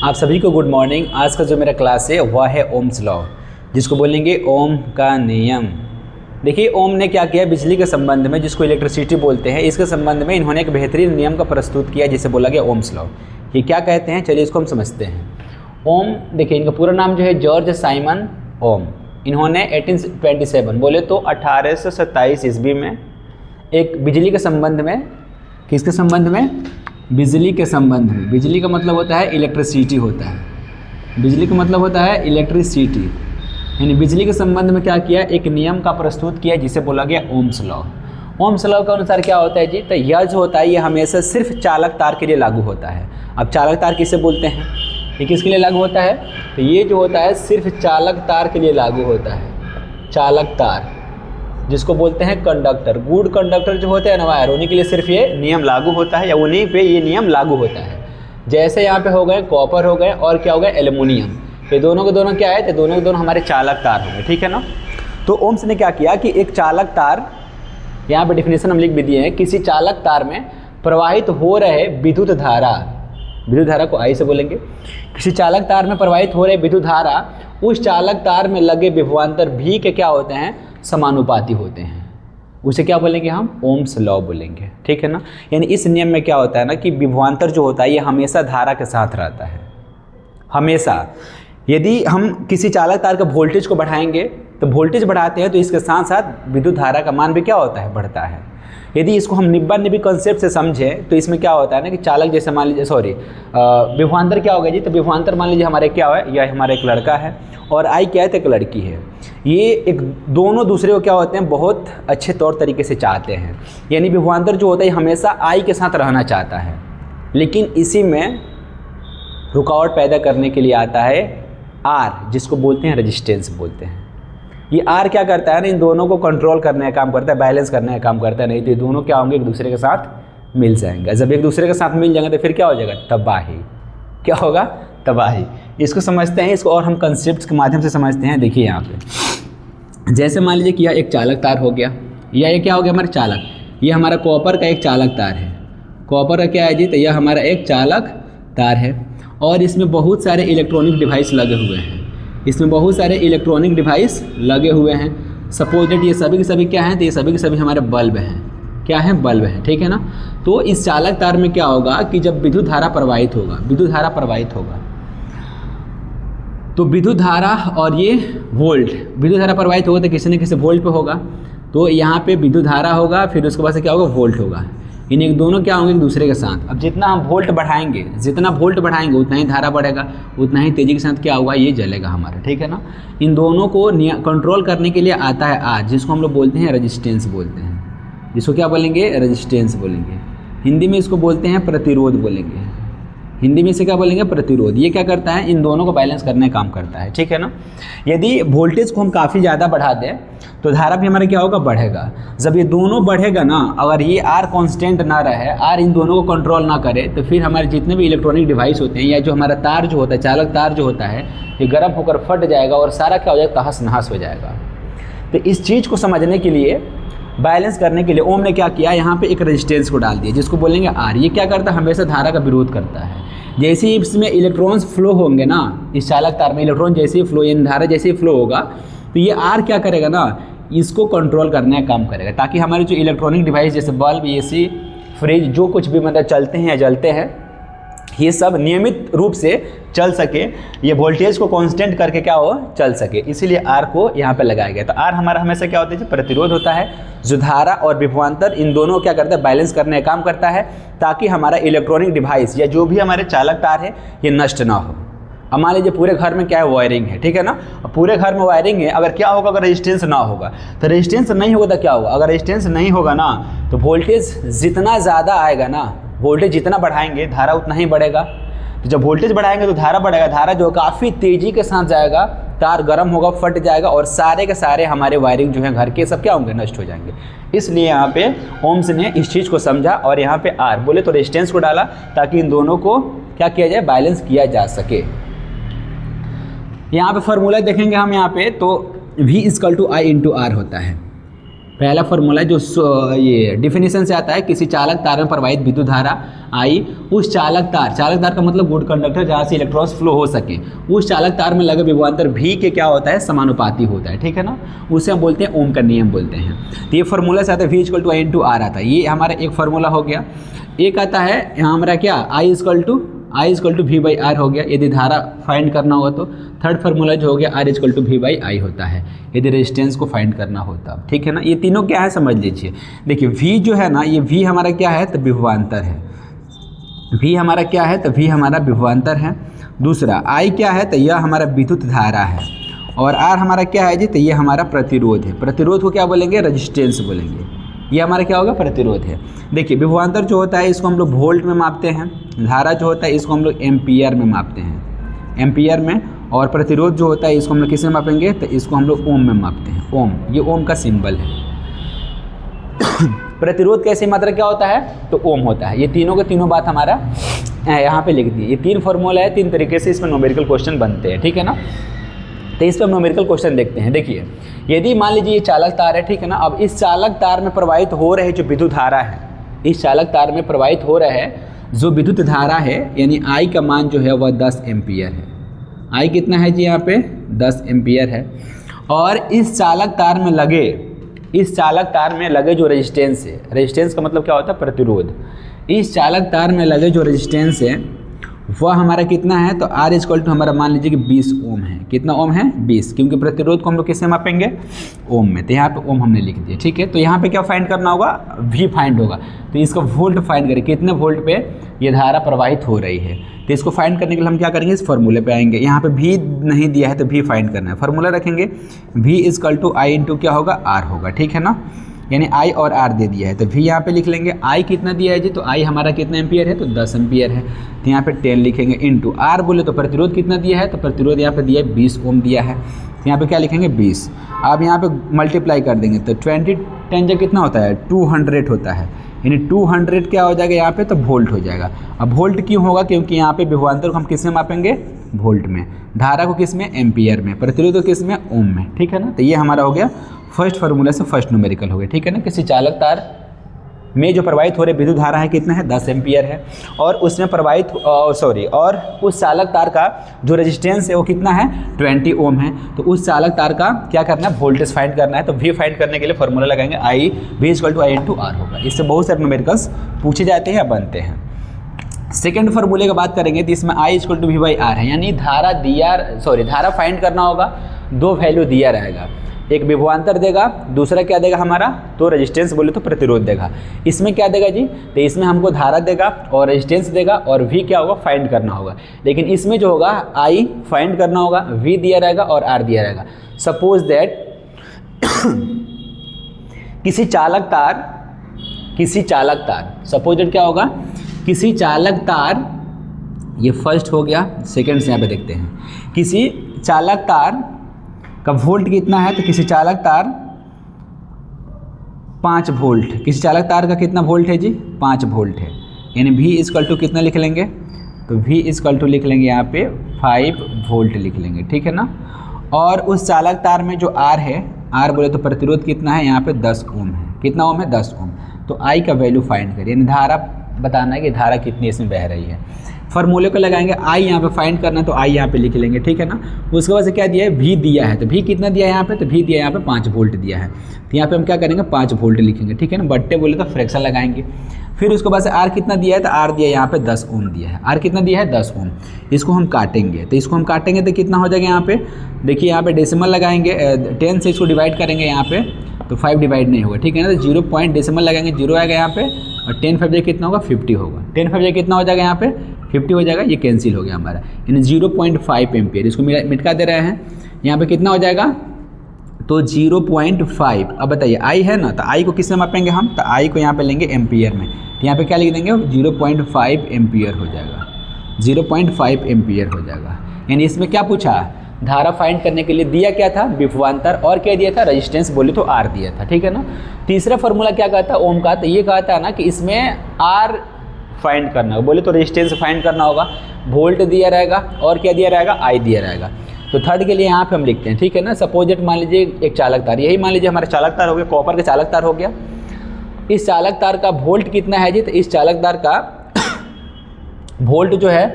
आप सभी को गुड मॉर्निंग। आज का जो मेरा क्लास है वह है ओम्स लॉ, जिसको बोलेंगे ओम का नियम। देखिए ओम ने क्या किया, बिजली के संबंध में, जिसको इलेक्ट्रिसिटी बोलते हैं, इसके संबंध में इन्होंने एक बेहतरीन नियम का प्रस्तुत किया जिसे बोला गया ओम्स लॉ। ये क्या कहते हैं, चलिए इसको हम समझते हैं। ओम, देखिए इनका पूरा नाम जो है जॉर्ज साइमन ओम। इन्होंने 1827 बोले तो 1827 ईस्वी में एक बिजली के संबंध में, किसके संबंध में, बिजली के संबंध में। बिजली का मतलब होता है इलेक्ट्रिसिटी होता है, बिजली का मतलब होता है इलेक्ट्रिसिटी, यानी बिजली के संबंध में क्या किया, एक नियम का प्रस्तुत किया जिसे बोला गया ओम्स लॉ। ओम्स लॉ के अनुसार क्या होता है जी, तो यह जो होता है ये हमेशा सिर्फ चालक तार के लिए लागू होता है। अब चालक तार किसे बोलते हैं, ये किसके लिए लागू होता है, तो ये जो होता है सिर्फ चालक तार के लिए लागू होता है। चालक तार जिसको बोलते हैं कंडक्टर, गुड कंडक्टर जो होते हैं ना वायर, उन्हीं के लिए सिर्फ ये नियम लागू होता है, या उन्हीं पे ये नियम लागू होता है। जैसे यहाँ पे हो गए कॉपर हो गए और क्या हो गए एल्युमिनियम, ये दोनों के दोनों क्या है, तो दोनों के दोनों हमारे चालक तार हो गए, ठीक है ना। तो ओम्स ने क्या किया कि एक चालक तार, यहाँ पे डिफिनेशन हम लिख भी दिए हैं, किसी चालक तार में प्रवाहित हो रहे विद्युत धारा, विद्युत धारा को आई से बोलेंगे, किसी चालक तार में प्रवाहित हो रहे विद्युत धारा उस चालक तार में लगे विभवांतर भी के क्या होते हैं, समानुपाती होते हैं। उसे क्या बोलेंगे हम, ओम्स लॉ बोलेंगे, ठीक है ना। यानी इस नियम में क्या होता है ना कि विभवांतर जो होता है ये हमेशा धारा के साथ रहता है, हमेशा। यदि हम किसी चालक तार का वोल्टेज को बढ़ाएंगे तो वोल्टेज बढ़ाते हैं तो इसके साथ साथ विद्युत धारा का मान भी क्या होता है, बढ़ता है। यदि इसको हम निब्बा-निब्बी कॉन्सेप्ट से समझें तो इसमें क्या होता है ना कि चालक जैसे मान लीजिए विभवांतर क्या होगा जी, तो विभवांतर मान लीजिए हमारे क्या है, यह हमारा एक लड़का है और आई क्या है, तो एक लड़की है। ये एक दोनों दूसरे को क्या होते हैं, बहुत अच्छे तौर तरीके से चाहते हैं। यानी विभवांतर जो होता है हमेशा आई के साथ रहना चाहता है, लेकिन इसी में रुकावट पैदा करने के लिए आता है आर, जिसको बोलते हैं रेजिस्टेंस बोलते हैं। ये आर क्या करता है ना, इन दोनों को कंट्रोल करने का काम करता है, बैलेंस करने का काम करता है। नहीं तो ये दोनों क्या होंगे, एक दूसरे के साथ मिल जाएंगे। जब एक दूसरे के साथ मिल जाएंगे तो फिर क्या हो जाएगा, तबाही। क्या होगा, तबाही। इसको समझते हैं, इसको और हम कंसेप्ट के माध्यम से समझते हैं। देखिए यहाँ पे जैसे मान लीजिए कि यह एक चालक तार हो गया, या ये क्या हो गया हमारा चालक, ये हमारा कॉपर का एक चालक तार है। कॉपर का क्या है जी, तो यह हमारा एक चालक तार है और इसमें बहुत सारे इलेक्ट्रॉनिक डिवाइस लगे हुए हैं। इसमें बहुत सारे इलेक्ट्रॉनिक डिवाइस लगे हुए हैं। सपोज दैट ये सभी के सभी क्या हैं, तो ये सभी के सभी हमारे बल्ब हैं। क्या हैं, बल्ब हैं, ठीक है ना। तो इस चालक तार में क्या होगा कि जब विद्युत धारा प्रवाहित होगा, विद्युत धारा प्रवाहित होगा, तो विद्युत धारा और ये वोल्ट, विद्युत धारा प्रवाहित होगा तो किसी न किसी वोल्ट पे होगा। तो यहाँ पे विद्युत धारा होगा, फिर उसके बाद से क्या होगा, वोल्ट होगा। इन एक दोनों क्या होंगे, एक दूसरे के साथ। अब जितना हम वोल्ट बढ़ाएंगे, जितना वोल्ट बढ़ाएंगे उतना ही धारा बढ़ेगा, उतना ही तेजी के साथ क्या होगा, ये जलेगा हमारा, ठीक है ना। इन दोनों को कंट्रोल करने के लिए आता है आर, जिसको हम लोग बोलते हैं रेजिस्टेंस बोलते हैं। जिसको क्या बोलेंगे, रेजिस्टेंस बोलेंगे। हिंदी में इसको बोलते हैं प्रतिरोध बोलेंगे। हिंदी में इसे क्या बोलेंगे, प्रतिरोध। ये क्या करता है, इन दोनों को बैलेंस करने का काम करता है, ठीक है ना। यदि वोल्टेज को हम काफ़ी ज़्यादा बढ़ा दें तो धारा भी हमारा क्या होगा, बढ़ेगा। जब ये दोनों बढ़ेगा ना, अगर ये आर कांस्टेंट ना रहे, आर इन दोनों को कंट्रोल ना करे, तो फिर हमारे जितने भी इलेक्ट्रॉनिक डिवाइस होते हैं, या जो हमारा तार जो होता है, चालक तार जो होता है, ये गर्म होकर फट जाएगा और सारा क्या हो जाएगा, तहस नहस हो जाएगा। तो इस चीज़ को समझने के लिए, बैलेंस करने के लिए ओम ने क्या किया, यहाँ पे एक रेजिस्टेंस को डाल दिया जिसको बोलेंगे आर। ये क्या करता है, हमेशा धारा का विरोध करता है। जैसे ही इसमें इलेक्ट्रॉन्स फ्लो होंगे ना, इस चालक तार में इलेक्ट्रॉन जैसे ही फ्लो, यानी धारा जैसे ही फ्लो होगा, तो ये आर क्या करेगा ना, इसको कंट्रोल करने का काम करेगा, ताकि हमारे जो इलेक्ट्रॉनिक डिवाइस जैसे बल्ब, एसी, फ्रिज, जो कुछ भी मतलब चलते हैं या जलते हैं, ये सब नियमित रूप से चल सके, ये वोल्टेज को कांस्टेंट करके क्या हो, चल सके। इसीलिए आर को यहाँ पे लगाया गया। तो आर हमारा हमेशा क्या होता है, प्रतिरोध होता है, जो धारा और विभवांतर इन दोनों क्या करता है, बैलेंस करने का काम करता है, ताकि हमारा इलेक्ट्रॉनिक डिवाइस या जो भी हमारे चालक तार है ये नष्ट ना हो। अब मान लीजिए पूरे घर में क्या है, वायरिंग है, ठीक है ना। पूरे घर में वायरिंग है, अगर क्या होगा, अगर रेजिस्टेंस ना होगा, तो रेजिस्टेंस नहीं होगा तो क्या होगा, अगर रेजिस्टेंस नहीं होगा ना, तो वोल्टेज जितना ज़्यादा आएगा ना, वोल्टेज जितना बढ़ाएंगे धारा उतना ही बढ़ेगा। तो जब वोल्टेज बढ़ाएंगे तो धारा बढ़ेगा, धारा जो काफ़ी तेज़ी के साथ जाएगा, तार गर्म होगा, फट जाएगा और सारे के सारे हमारे वायरिंग जो है घर के सब क्या होंगे, नष्ट हो जाएंगे। इसलिए यहाँ पे ओम्स ने इस चीज़ को समझा और यहाँ पे आर बोले तो रेजिस्टेंस को डाला, ताकि इन दोनों को क्या किया जाए, बैलेंस किया जा सके। यहाँ पे फॉर्मूला देखेंगे हम, यहाँ पे तो V = I × R होता है। पहला फॉर्मूला जो ये डिफिनीशन से आता है, किसी चालक तार में प्रवाहित विद्युत धारा आई उस चालक तार का मतलब गुड कंडक्टर जहाँ से इलेक्ट्रॉन्स फ्लो हो सके, उस चालक तार में लगे विभवांतर भी के क्या होता है, समानुपाती होता है, ठीक है ना, उसे हम बोलते हैं ओम का नियम बोलते हैं। तो ये फॉर्मूला से आता है V=I/R आता है, ये हमारा एक फार्मूला हो गया। एक आता है यहाँ हमारा क्या I=V/R हो गया यदि धारा फाइंड करना हो तो। थर्ड फार्मूला जो हो गया R=V/I होता है यदि रेजिस्टेंस को फाइंड करना होता, ठीक है ना। ये तीनों क्या है समझ लीजिए। देखिए V जो है ना, ये V हमारा क्या है तो विभवांतर है, V हमारा क्या है तो V हमारा विभवांतर है। दूसरा I क्या है तो यह हमारा विद्युत धारा है, और R हमारा क्या है जी तो ये हमारा प्रतिरोध है। प्रतिरोध को क्या बोलेंगे, रेजिस्टेंस बोलेंगे। ये हमारा क्या होगा, प्रतिरोध है। देखिए विभवांतर जो होता है इसको हम लोग वोल्ट में मापते हैं, धारा जो होता है इसको हम लोग एम्पियर में मापते हैं, एम्पियर में। और प्रतिरोध जो होता है इसको हम लोग किस में मापेंगे तो इसको हम लोग ओम में मापते हैं, ओम, ये ओम का सिंबल है। प्रतिरोध कैसी मात्रा क्या होता है तो ओम होता है। ये तीनों के तीनों बात हमारा यहाँ पे लिख दी। ये तीन फॉर्मूला है, तीन तरीके से इसमें न्यूमेरिकल क्वेश्चन बनते हैं, ठीक है ना। तो इस पर हम न्यूमेरिकल क्वेश्चन देखते हैं। देखिए यदि मान लीजिए ये चालक तार है, ठीक है ना। अब इस चालक तार में प्रवाहित हो रहे जो विद्युत धारा है, इस चालक तार में प्रवाहित हो रहा है जो विद्युत धारा है, यानी I का मान जो है वह 10 एम्पियर है। I कितना है जी यहाँ पे 10 एम्पियर है। और इस चालक तार में लगे जो रेजिस्टेंस है, रेजिस्टेंस का मतलब क्या होता है प्रतिरोध, इस चालक तार में लगे जो रेजिस्टेंस है वह हमारा कितना है तो R हमारा मान लीजिए कि 20 ओम है। कितना ओम है 20, क्योंकि प्रतिरोध को हम लोग किससे मापेंगे, ओम में। तो यहाँ पे ओम हमने लिख दिया, ठीक है। तो यहाँ पे क्या फाइंड करना होगा, V फाइंड होगा। तो इसका वोल्ट फाइंड करें, कितने वोल्ट पे ये धारा प्रवाहित हो रही है। तो इसको फाइंड करने के लिए हम क्या करेंगे, इस फॉर्मूले पे आएंगे। यहाँ पे V नहीं दिया है तो V फाइंड करना है, फार्मूला रखेंगे V=I क्या होगा, R होगा, ठीक है ना। यानी I और R दे दिया है तो V यहाँ पे लिख लेंगे। I कितना दिया है जी तो I हमारा कितना एम्पियर है तो 10 एम्पियर है, तो यहाँ पे 10 लिखेंगे इंटू R बोले तो प्रतिरोध कितना दिया है तो प्रतिरोध यहाँ पे दिया है 20 ओम दिया है, तो यहाँ पे क्या लिखेंगे 20। अब यहाँ पे मल्टीप्लाई कर देंगे तो 20 10 कितना होता है 200 होता है, यानी 200 क्या हो जाएगा यहाँ पे तो वोल्ट हो जाएगा। अब वोल्ट क्यों होगा, क्योंकि यहाँ पे विभवांतर को हम किस में मापेंगे, वोल्ट में, धारा को किस में, एम्पियर में, प्रतिरोध को किस में, ओम में, ठीक है ना। तो ये हमारा हो गया फर्स्ट फार्मूला से फर्स्ट न्यूमेरिकल हो गया, ठीक है ना। किसी चालक तार में जो प्रवाहित हो रहे विद्युत धारा है कितना है 10 एम्पियर है, और उसमें प्रवाहित और उस चालक तार का जो रेजिस्टेंस है वो कितना है 20 ओम है। तो उस चालक तार का क्या करना है, वोल्टेज फाइंड करना है। तो V फाइंड करने के लिए फॉर्मूला लगाएंगे V=I/R होगा। इससे बहुत सारे न्यूमेरिकल्स पूछे जाते हैं या बनते हैं। सेकेंड फार्मूले की बात करेंगे तो इसमें I=V/R है, यानी धारा फाइंड करना होगा, दो वैल्यू दिया रहेगा, एक विभवांतर देगा, दूसरा क्या देगा हमारा तो रेजिस्टेंस बोले तो प्रतिरोध देगा। इसमें क्या देगा जी तो इसमें हमको धारा देगा और रेजिस्टेंस देगा, और V क्या होगा फाइंड करना होगा। लेकिन इसमें जो होगा I फाइंड करना होगा, V दिया रहेगा और R दिया रहेगा। सपोज दैट किसी चालक तार सपोज दैट क्या होगा, किसी चालक तार, ये फर्स्ट हो गया, सेकेंड से यहाँ पे देखते हैं। किसी चालक तार का वोल्ट कितना है तो किसी चालक तार 5 वोल्ट, किसी चालक तार का कितना वोल्ट है जी 5 वोल्ट है, यानी V कितना लिख लेंगे तो V लिख लेंगे यहाँ पे 5 वोल्ट लिख लेंगे, ठीक है ना। और उस चालक तार में जो R है, R बोले तो प्रतिरोध कितना है यहाँ पे 10 ओम है, कितना ओम है 10 ओम। तो I का वैल्यू फाइंड करिए, यानी धारा बताना है कि धारा कितनी इसमें बह रही है। फार्मूले को लगाएंगे, I यहाँ पे फाइंड करना तो I यहाँ पे लिख लेंगे, ठीक है ना। उसके बाद से क्या दिया है V दिया है, तो V कितना दिया है यहाँ पे तो V दिया है यहाँ पे 5 वोल्ट दिया है, तो यहाँ पे हम क्या करेंगे 5 वोल्ट लिखेंगे, ठीक है ना। बट्टे बोले तो फ्रैक्शन लगाएंगे। फिर उसके बाद से R कितना दिया है तो R दिया है यहाँ पे 10 ओम दिया है, R कितना दिया है 10 ओम। इसको हम काटेंगे तो कितना हो जाएगा यहाँ पे, देखिए यहाँ पे डेसिमल लगाएंगे, 10 से इसको डिवाइड करेंगे यहाँ पे तो 5 डिवाइड नहीं होगा, ठीक है ना। तो 0 पॉइंट डेसिमल लगाएंगे, 0 आएगा यहाँ पे, और 10 5 कितना होगा 50 होगा, 10 5 कितना हो जाएगा यहाँ पे 50 हो जाएगा, ये कैंसिल हो गया हमारा, यानी 0.5 एम्पियर। इसको मिटका दे रहे हैं, यहाँ पे कितना हो जाएगा तो 0.5। अब बताइए I है ना, तो I को किससे मापेंगे हम, तो I को यहाँ पे लेंगे एम्पियर में, तो यहाँ पे क्या लिख देंगे 0.5 एम्पियर हो जाएगा, 0.5 एम्पियर हो जाएगा। यानी इसमें क्या पूछा, धारा फाइंड करने के लिए दिया क्या था विभवांतर, और क्या दिया था रेजिस्टेंस बोले तो R दिया था, ठीक है ना। तीसरा फार्मूला क्या कहता है ओम का, तो ये कहता है ना कि इसमें R फाइंड करना होगा, बोले तो रेजिस्टेंस फाइंड करना होगा, वोल्ट दिया रहेगा और क्या दिया रहेगा I दिया रहेगा। तो थर्ड के लिए यहाँ पे हम लिखते हैं, ठीक है ना। सपोज दैट मान लीजिए एक चालक तार, यही मान लीजिए हमारा चालक तार हो गया, कॉपर का चालक तार हो गया। इस चालक तार का वोल्ट कितना है जी, तो इस चालक तार का वोल्ट जो है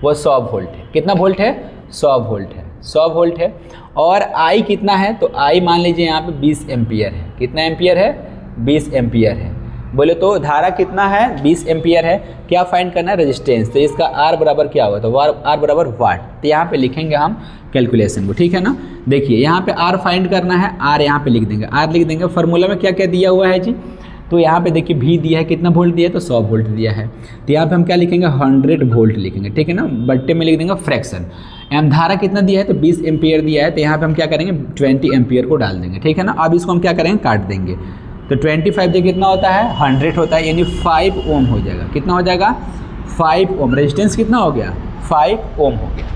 वो 100 वोल्ट है। कितना वोल्ट है, 100 वोल्ट है, 100 वोल्ट है। और आई कितना है, तो आई मान लीजिए यहाँ पे 20 एम्पियर है। कितना एम्पियर है, 20 एम्पियर है। बोले तो धारा कितना है, 20 एम्पियर है। क्या फाइंड करना है, रेजिस्टेंस। तो इसका आर बराबर क्या होगा, तो आर बराबर वाट। तो यहाँ पे लिखेंगे हम कैलकुलेशन को, ठीक है ना। देखिए यहाँ पे आर फाइंड करना है, आर यहाँ पे लिख देंगे, आर लिख देंगे। फार्मूला में क्या क्या दिया हुआ है जी, तो यहाँ पे देखिए भी दिया है, कितना वोल्ट दिया है, तो 100 वोल्ट दिया है। तो यहाँ पे हम क्या लिखेंगे, 100 वोल्ट लिखेंगे, ठीक है ना। बट्टे में लिख देंगे फ्रैक्शन। एम धारा कितना दिया है, तो 20 एम्पियर दिया है। तो यहाँ पे हम क्या करेंगे, 20 एम्पियर को डाल देंगे, ठीक है ना। अब इसको हम क्या करेंगे, काट देंगे। तो 25 जो कितना होता है, 100 होता है, यानी 5 ओम हो जाएगा। कितना हो जाएगा, 5 ओम। रेजिस्टेंस कितना हो गया, 5 ओम हो गया।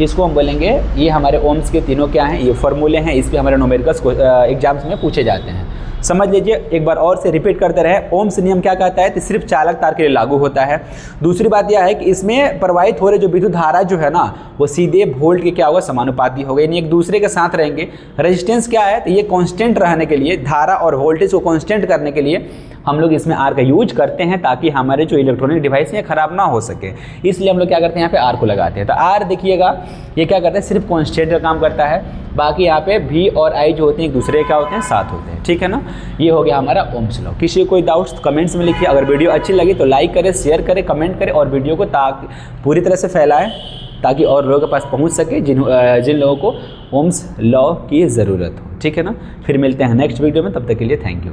इसको हम बोलेंगे, ये हमारे ओम्स के तीनों क्या हैं, ये फॉर्मूले हैं। इस पे हमारे न्यूमेरिकल्स एग्जाम्स में पूछे जाते हैं। समझ लीजिए, एक बार और से रिपीट करते रहे। ओम्स नियम क्या कहता है, तो सिर्फ चालक तार के लिए लागू होता है। दूसरी बात यह है कि इसमें प्रवाहित हो रहे जो विद्युत धारा जो है ना, वो सीधे वोल्ट के क्या होगा, समानुपाती होगा, यानी एक दूसरे के साथ रहेंगे। रेजिस्टेंस क्या है, तो ये कांस्टेंट रहने के लिए, धारा और वोल्टेज को कांस्टेंट करने के लिए हम लोग इसमें आर का यूज करते हैं, ताकि हमारे जो इलेक्ट्रॉनिक डिवाइस हैं खराब ना हो सके। इसलिए हम लोग क्या करते हैं, यहाँ पे आर को लगाते हैं। तो आर देखिएगा, ये क्या करता है, सिर्फ कांस्टेंट का काम करता है। बाकी यहाँ पे भी और आई जो होते हैं एक दूसरे क्या होते हैं, साथ होते हैं, ठीक है ना। ये हो गया हमारा ओम्स लॉ। किसी को कोई डाउट्स तो कमेंट्स में लिखिए। अगर वीडियो अच्छी लगी तो लाइक करें, शेयर करें, कमेंट करें, और वीडियो को पूरी तरह से फैलाएं, ताकि और लोगों के पास पहुंच सके जिन लोगों को ओम्स लॉ की ज़रूरत हो, ठीक है ना। फिर मिलते हैं नेक्स्ट वीडियो में, तब तक के लिए थैंक यू।